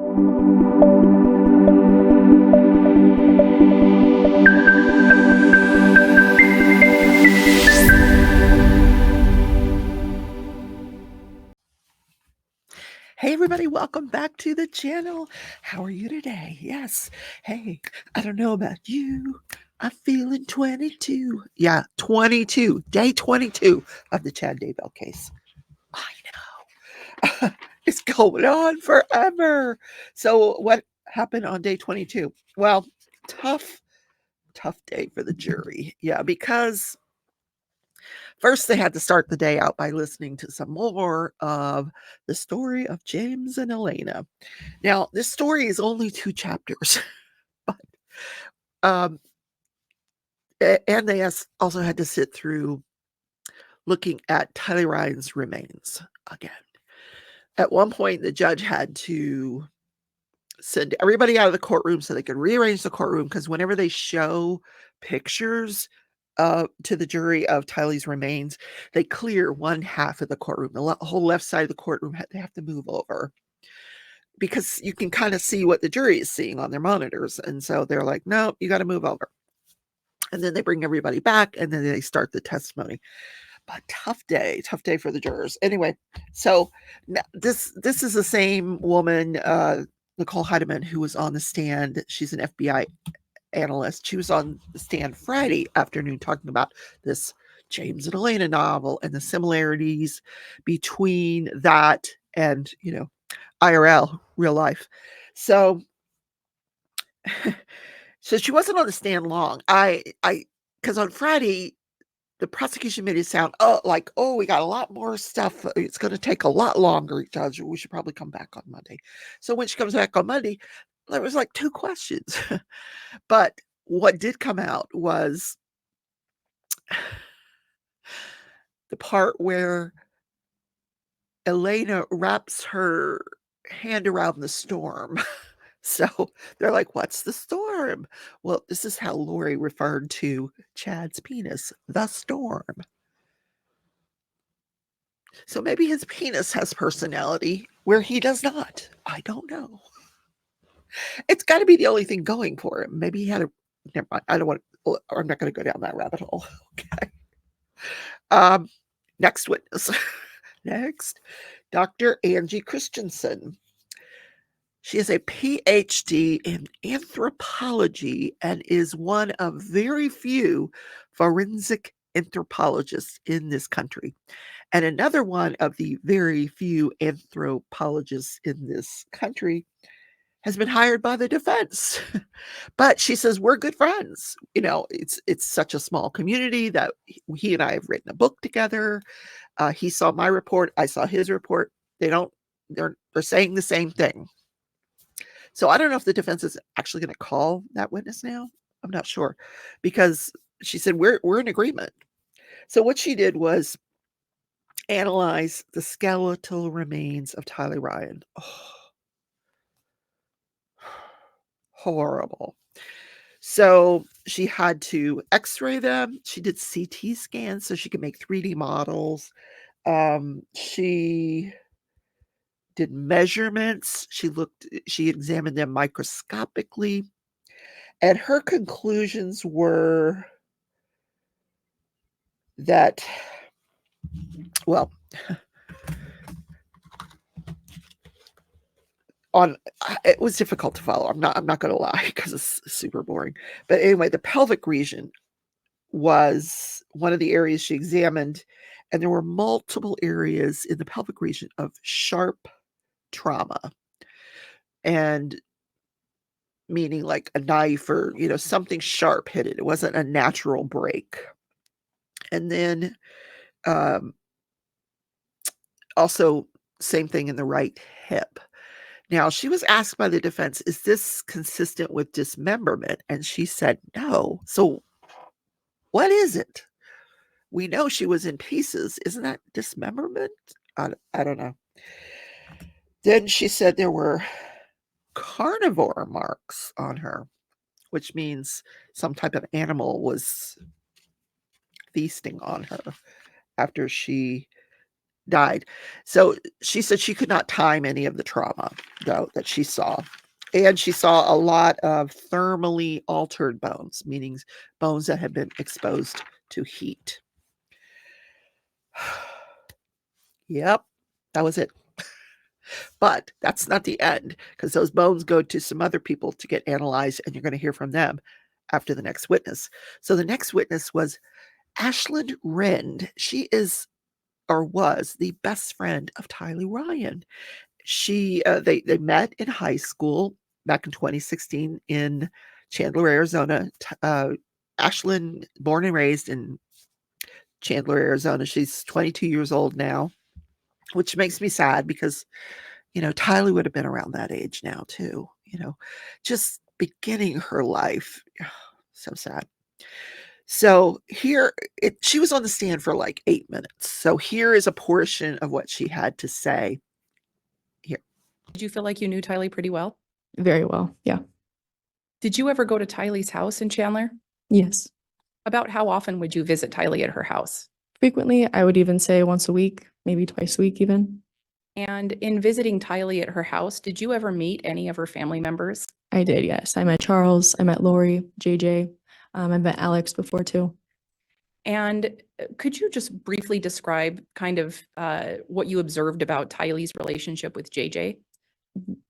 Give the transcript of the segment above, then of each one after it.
Hey everybody, welcome back to the channel. How are you today? Yes. Hey, I don't know about you. I'm feeling 22. Yeah, 22. Day 22 of the Chad Daybell case. I know. It's going on forever. So what happened on day 22? Well, tough day for the jury. Yeah, because first, they had to start the day out by listening to some more of the story of James and Elena. Now, this story is only 2 chapters, but, and they also had to sit through looking at Tylee Ryan's remains again. At one point, the judge had to send everybody out of the courtroom so they could rearrange the courtroom, because whenever they show pictures to the jury of Tylee's remains, they clear one half of the courtroom. The whole left side of the courtroom, they have to move over, because you can kind of see what the jury is seeing on their monitors. And so they're like, no, you got to move over. And then they bring everybody back, and then they start the testimony. But tough day for the jurors. Anyway, so this is the same woman, Nicole Heidemann, who was on the stand. She's an FBI analyst. She was on the stand Friday afternoon talking about this James and Elena novel and the similarities between that and, IRL, real life. So so she wasn't on the stand long. Because on Friday, the prosecution made it sound, we got a lot more stuff. It's going to take a lot longer, Judge. We should probably come back on Monday. So when she comes back on Monday, there was like 2 questions. But what did come out was the part where Elena wraps her hand around the storm. So they're like, what's the storm? Well, this is how Lori referred to Chad's penis, the storm. So maybe his penis has personality where he does not. I don't know. It's got to be the only thing going for him. Maybe he had a. Never mind. I'm not going to go down that rabbit hole. Okay. Next witness. Next, Dr. Angie Christensen. She has a PhD in anthropology and is one of very few forensic anthropologists in this country, and another one of the very few anthropologists in this country has been hired by the defense. But she says we're good friends. It's such a small community that he and I have written a book together. He saw my report, I saw his report. They're saying the same thing. So I don't know if the defense is actually going to call that witness now. I'm not sure, because she said we're in agreement. So what she did was analyze the skeletal remains of Tylee Ryan. Oh, horrible. So she had to x-ray them. She did CT scans so she could make 3D models. She did measurements. She examined them microscopically. And her conclusions were that, well, it was difficult to follow. I'm not going to lie, because it's super boring. But anyway, the pelvic region was one of the areas she examined, and there were multiple areas in the pelvic region of sharp trauma, and meaning like a knife or something sharp hit it. It wasn't a natural break. And then also same thing in the right hip. Now, she was asked by the defense, is this consistent with dismemberment? And she said no. So what is it? We know she was in pieces. Isn't that dismemberment? I don't know. Then she said there were carnivore marks on her, which means some type of animal was feasting on her after she died. So she said she could not time any of the trauma, though, that she saw. And she saw a lot of thermally altered bones, meaning bones that had been exposed to heat. Yep, that was it. But that's not the end, because those bones go to some other people to get analyzed, and you're going to hear from them after the next witness. So the next witness was Ashlyn Rend. She is or was the best friend of Tylee Ryan. They met in high school back in 2016 in Chandler, Arizona. Ashlyn, born and raised in Chandler, Arizona. She's 22 years old now, which makes me sad because, Tylee would have been around that age now too, just beginning her life. So sad. So she was on the stand for like 8 minutes. So here is a portion of what she had to say. Here. Did you feel like you knew Tylee pretty well? Very well, yeah. Did you ever go to Tylee's house in Chandler? Yes. About how often would you visit Tylee at her house? Frequently, I would even say once a week, maybe twice a week even. And in visiting Tylee at her house, did you ever meet any of her family members? I did, yes. I met Charles, I met Lori, JJ, I met Alex before too. And could you just briefly describe kind of what you observed about Tylee's relationship with JJ?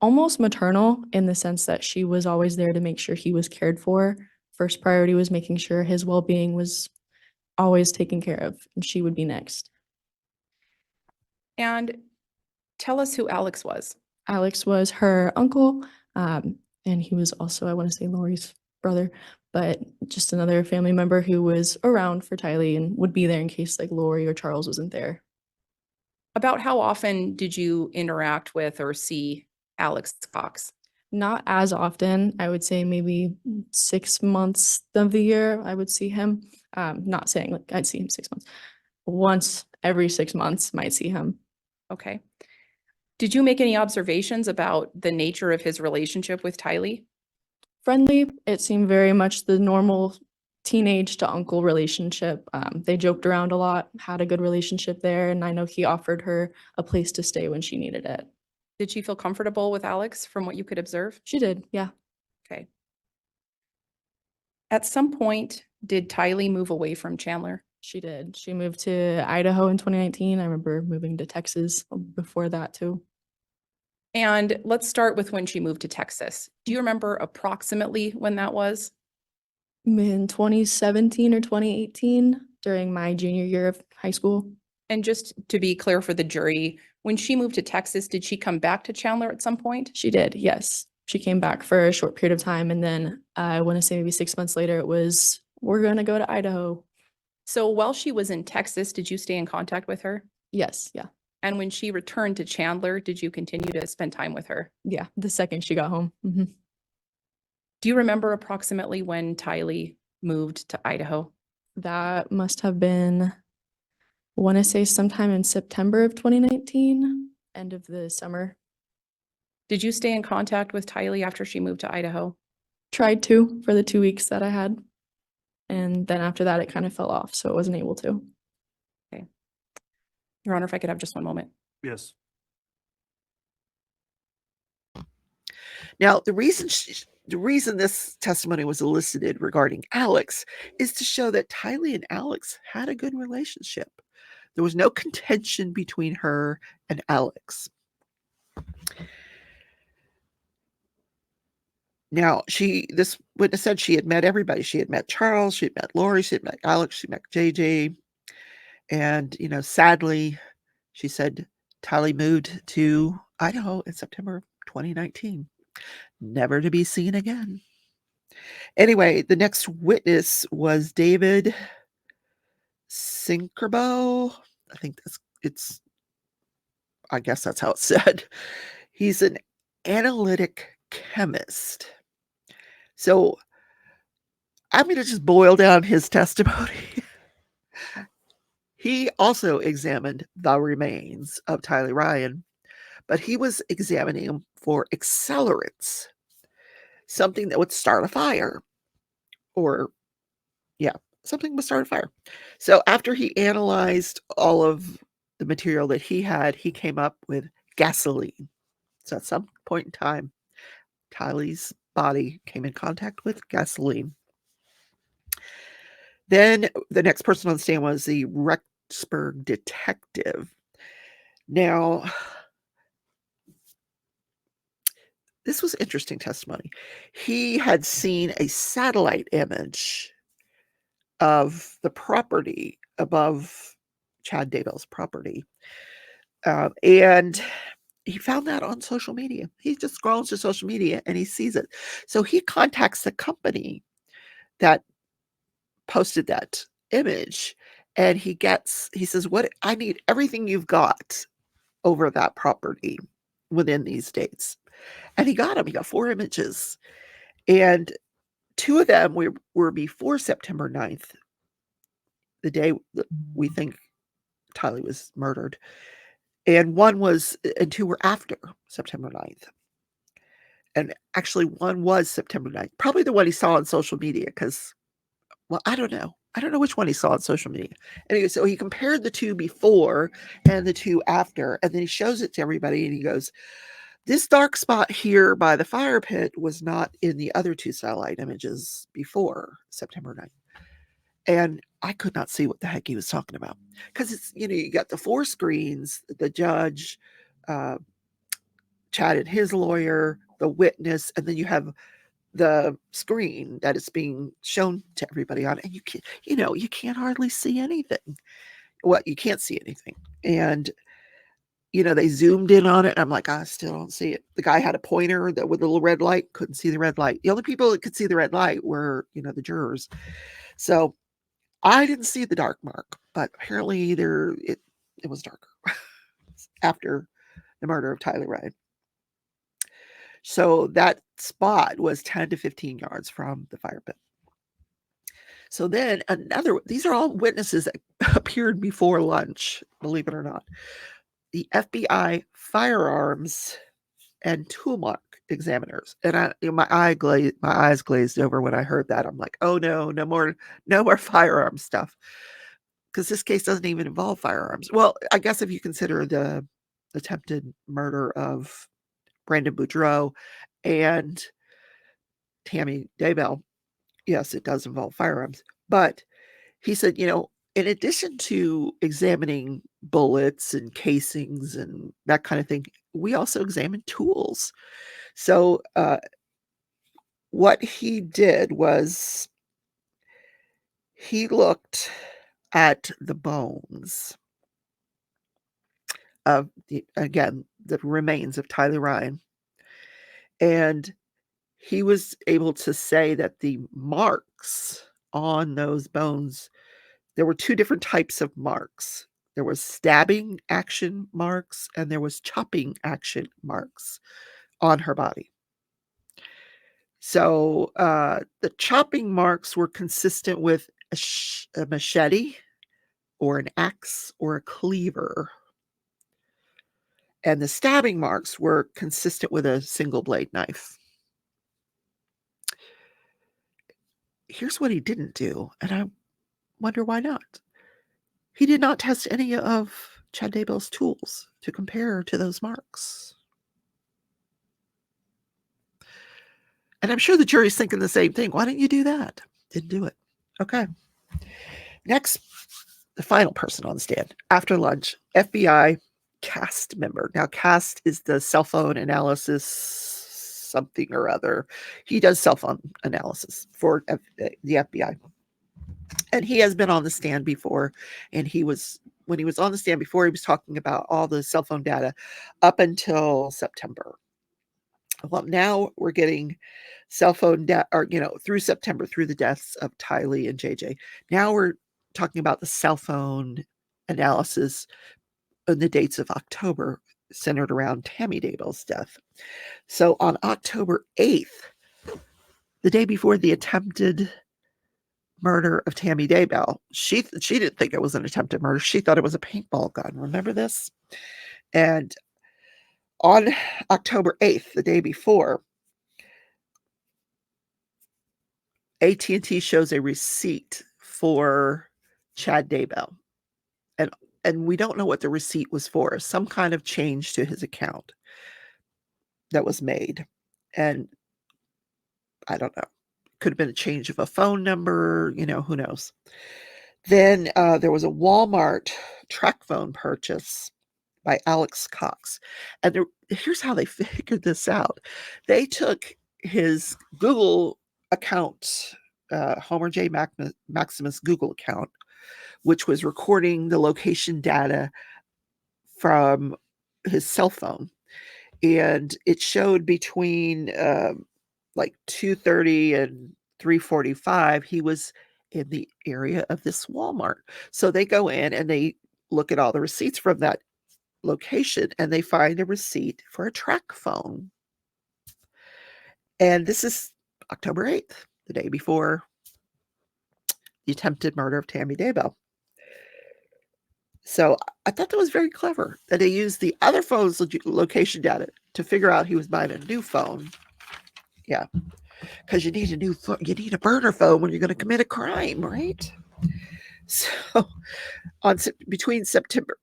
Almost maternal in the sense that she was always there to make sure he was cared for. First priority was making sure his well-being was always taken care of, and she would be next. And tell us who Alex was. Alex was her uncle, and he was also, I want to say, Lori's brother, but just another family member who was around for Tylee and would be there in case like Lori or Charles wasn't there. About how often did you interact with or see Alex Cox? Not as often. I would say maybe 6 months of the year I would see him. Not saying like I'd see him 6 months. Once every 6 months might see him. Okay. Did you make any observations about the nature of his relationship with Tylee? Friendly. It seemed very much the normal teenage to uncle relationship. They joked around a lot, had a good relationship there, and I know he offered her a place to stay when she needed it. Did she feel comfortable with Alex from what you could observe? She did, yeah. Okay. At some point, did Tylee move away from Chandler? She did. She moved to Idaho in 2019. I remember moving to Texas before that too. And let's start with when she moved to Texas. Do you remember approximately when that was? In 2017 or 2018 during my junior year of high school. And just to be clear for the jury, when she moved to Texas, did she come back to Chandler at some point? She did, yes. She came back for a short period of time, and then I want to say maybe 6 months later, it was, we're going to go to Idaho. So while she was in Texas, did you stay in contact with her? Yes, yeah. And when she returned to Chandler, did you continue to spend time with her? Yeah, the second she got home. Mm-hmm. Do you remember approximately when Tylee moved to Idaho? That must have been, I want to say sometime in September of 2019, end of the summer. Did you stay in contact with Tylee after she moved to Idaho? Tried to for the 2 weeks that I had. And then after that, it kind of fell off, so I wasn't able to. Okay. Your Honor, if I could have just one moment. Yes. Now, the reason this testimony was elicited regarding Alex is to show that Tylee and Alex had a good relationship. There was no contention between her and Alex. Now, this witness said she had met everybody. She had met Charles, she had met Lori, she had met Alex, she met JJ. And, sadly, she said Tylee moved to Idaho in September 2019, never to be seen again. Anyway, the next witness was David Sinkerbo. I guess that's how it's said. He's an analytic chemist. So I'm going to just boil down his testimony. He also examined the remains of Tylee Ryan, but he was examining them for accelerants, something that would start a fire. Something would start a fire. So after he analyzed all of the material that he had, he came up with gasoline. So at some point in time, Tylee's body came in contact with gasoline. Then the next person on the stand was the Rexburg detective. Now, this was interesting testimony. He had seen a satellite image of the property above Chad Daybell's property. And he found that on social media. He just scrolls to social media and he sees it. So he contacts the company that posted that image, and he says, "What, I need everything you've got over that property within these dates." And he got them. He got 4 images. And 2 of them were before September 9th, the day that we think Tylee was murdered. And 2 were after September 9th. And actually, one was September 9th. Probably the one he saw on social media because, well, I don't know. I don't know which one he saw on social media. Anyway, so he compared the 2 before and the 2 after, and then he shows it to everybody, and he goes, "This dark spot here by the fire pit was not in the other 2 satellite images before September 9th." And I could not see what the heck he was talking about. Because it's, you got the 4 screens, the judge, Chad and his lawyer, the witness, and then you have the screen that is being shown to everybody on, and you can't hardly see anything. Well, you can't see anything. And they zoomed in on it, and I'm like, I still don't see it. The guy had a pointer that with a little red light, couldn't see the red light. The only people that could see the red light were, the jurors. So I didn't see the dark mark, but apparently it was darker after the murder of Tylee Ryan. So that spot was 10 to 15 yards from the fire pit. So then these are all witnesses that appeared before lunch, believe it or not. The FBI firearms and tool mark examiners. And my eyes glazed over when I heard that. I'm like, oh no more firearm stuff. Because this case doesn't even involve firearms. Well, I guess if you consider the attempted murder of Brandon Boudreaux and Tammy Daybell, yes, it does involve firearms. But he said, in addition to examining bullets and casings and that kind of thing, we also examined tools. So what he did was he looked at the bones of the remains of Tylee Ryan, and he was able to say that the marks on those bones, there were 2 different types of marks. There was stabbing action marks and there was chopping action marks on her body. So the chopping marks were consistent with a machete or an axe or a cleaver. And the stabbing marks were consistent with a single blade knife. Here's what he didn't do, and I wonder why not. He did not test any of Chad Daybell's tools to compare to those marks. And I'm sure the jury's thinking the same thing. Why didn't you do that? Didn't do it. Okay. Next, the final person on the stand. After lunch, FBI CAST member. Now, CAST is the cell phone analysis something or other. He does cell phone analysis for the FBI. And he has been on the stand before. And when he was on the stand before, he was talking about all the cell phone data up until September. Well, now we're getting cell phone data, or, through September, through the deaths of Tylee and JJ. Now we're talking about the cell phone analysis on the dates of October, centered around Tammy Daybell's death. So on October 8th, the day before the attempted murder of Tammy Daybell, she didn't think it was an attempted murder. She thought it was a paintball gun. Remember this? And on October 8th, the day before, AT&T shows a receipt for Chad Daybell. And and we don't know what the receipt was for. Some kind of change to his account that was made. And I don't know. Could have been a change of a phone number, who knows. Then there was a Walmart track phone purchase by Alex Cox. And here's how they figured this out. They took his Google account, Homer J. Maximus Google account, which was recording the location data from his cell phone. And it showed between like 2:30 and 3:45, he was in the area of this Walmart. So they go in and they look at all the receipts from that location, and they find a receipt for a track phone. And this is October 8th, the day before the attempted murder of Tammy Daybell. So I thought that was very clever that they used the other phone's location data to figure out he was buying a new phone. Yeah, because you need a burner phone when you're going to commit a crime, right? So between October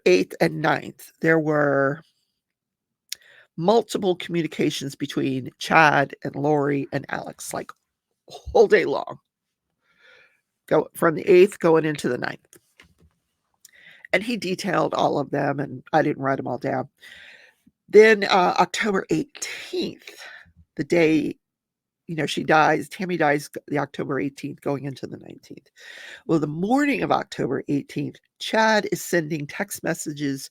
8th and 9th, there were multiple communications between Chad and Lori and Alex, like all day long. Go from the 8th going into the 9th. And he detailed all of them, and I didn't write them all down. Then October 18th, the day, she dies, Tammy dies the October 18th going into the 19th. Well, the morning of October 18th, Chad is sending text messages.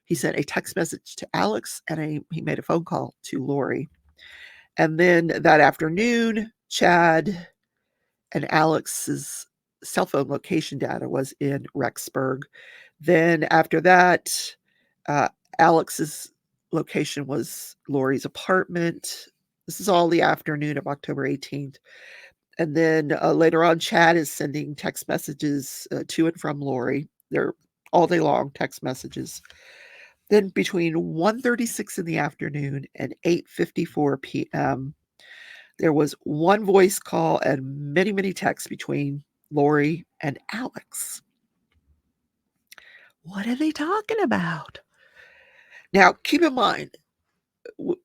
He sent a text message to Alex, and he made a phone call to Lori. And then that afternoon, Chad and Alex's cell phone location data was in Rexburg. Then after that, Alex's location was Lori's apartment. This is all the afternoon of October 18th. And then later on, Chad is sending text messages to and from Lori. They're all day long text messages. Then between 1:36 in the afternoon and 8:54 p.m., there was one voice call and many, many texts between Lori and Alex. What are they talking about? Now, keep in mind,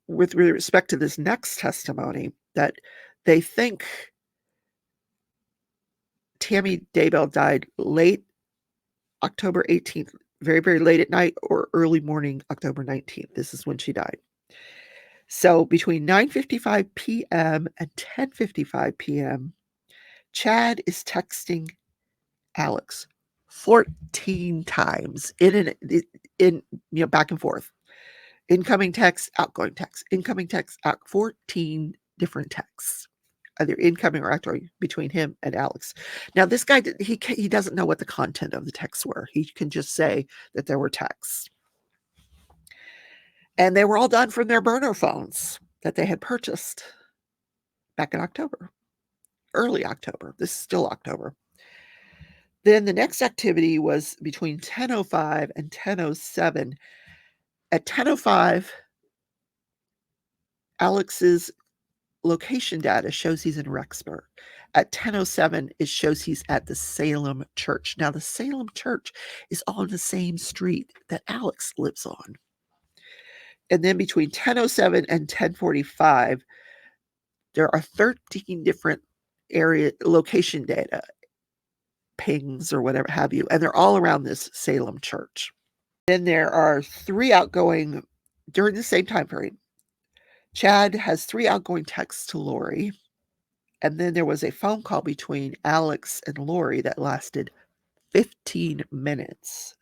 with respect to this next testimony, that they think Tammy Daybell died late October 18th, very, very late at night, or early morning October 19th. This is when she died. So between 9:55 p.m. and 10:55 p.m., Chad is texting Alex 14 times in back and forth. Incoming text, outgoing text, incoming text, 14 different texts, either incoming or outgoing, between him and Alex. Now, this guy, he doesn't know what the content of the texts were. He can just say that there were texts. And they were all done from their burner phones that they had purchased back in October, early October. This is still October. Then the next activity was between 10:05 and 10:07. At 10:05, Alex's location data shows he's in Rexburg. At 10:07, it shows he's at the Salem Church. Now, the Salem Church is on the same street that Alex lives on. And then between 10:07 and 10:45, there are 13 different location data, pings or whatever have you, and they're all around this Salem Church. Then there are 3 outgoing during the same time period. Chad has 3 outgoing texts to Lori, and then there was a phone call between Alex and Lori that lasted 16 minutes.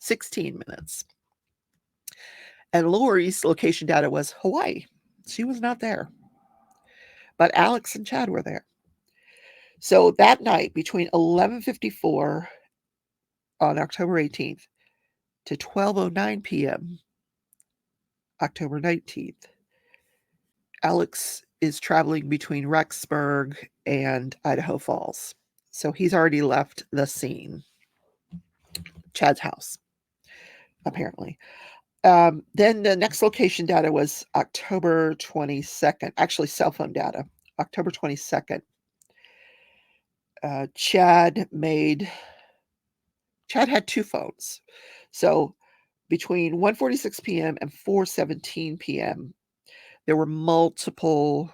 And Lori's location data was Hawaii. She was not there. But Alex and Chad were there. So that night, between 11:54 on October 18th to 12:09 p.m. October 19th, Alex is traveling between Rexburg and Idaho Falls. So he's already left the scene. Chad's house, apparently. Then the next location data was October 22nd, actually cell phone data, October 22nd. Chad made Chad had 2 phones. So between 1:46 p.m. and 4:17 p.m., there were multiple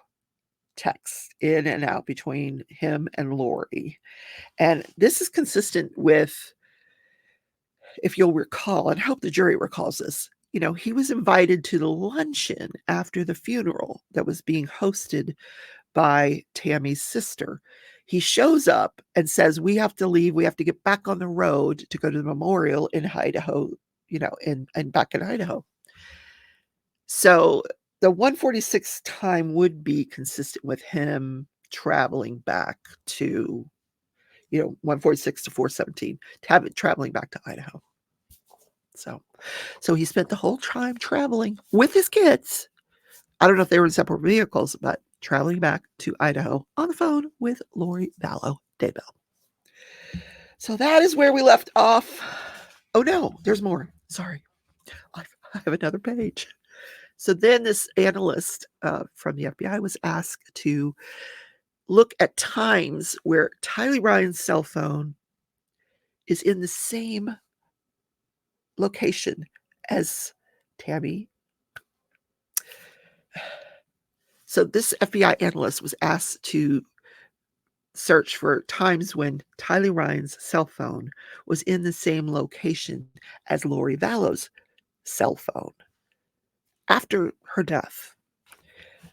texts in and out between him and Lori. And this is consistent with, if you'll recall, and I hope the jury recalls this, he was invited to the luncheon after the funeral that was being hosted by Tammy's sister. He shows up and says, we have to leave. We have to get back on the road to go to the memorial in Idaho, and back in Idaho. So the 1:46 time would be consistent with him traveling back to, 1:46 to 4:17, traveling back to Idaho. So he spent the whole time traveling with his kids. I don't know if they were in separate vehicles, but traveling back to Idaho on the phone with Lori Daybell. So that is where we left off. Oh no, there's more. Sorry. I have another page. So then this analyst from the FBI was asked to look at times where Tylee Ryan's cell phone is in the same location as Tammy. So this FBI analyst was asked to search for times when Tylee Ryan's cell phone was in the same location as Lori Vallow's cell phone after her death.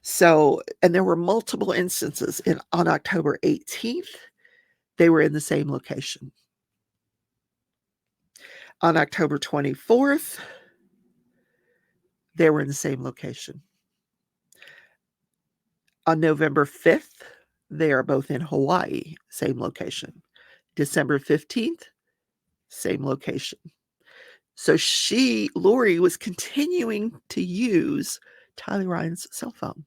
So, and there were multiple instances on October 18th, they were in the same location. On October 24th, they were in the same location. On November 5th, they are both in Hawaii, same location. December 15th, same location. So Lori was continuing to use Tylee Ryan's cell phone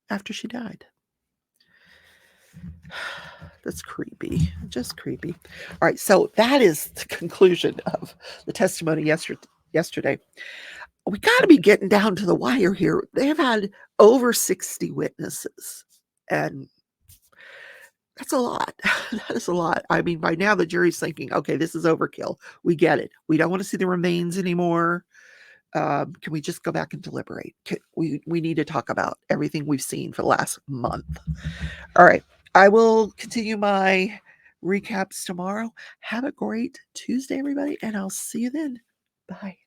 after she died. That's creepy, just creepy. All right, so that is the conclusion of the testimony yesterday. We got to be getting down to the wire here. They have had over 60 witnesses, and that's a lot. That is a lot. I mean, by now the jury's thinking, okay, this is overkill. We get it. We don't want to see the remains anymore. Can we just go back and deliberate? We need to talk about everything we've seen for the last month. All right. I will continue my recaps tomorrow. Have a great Tuesday, everybody, and I'll see you then. Bye.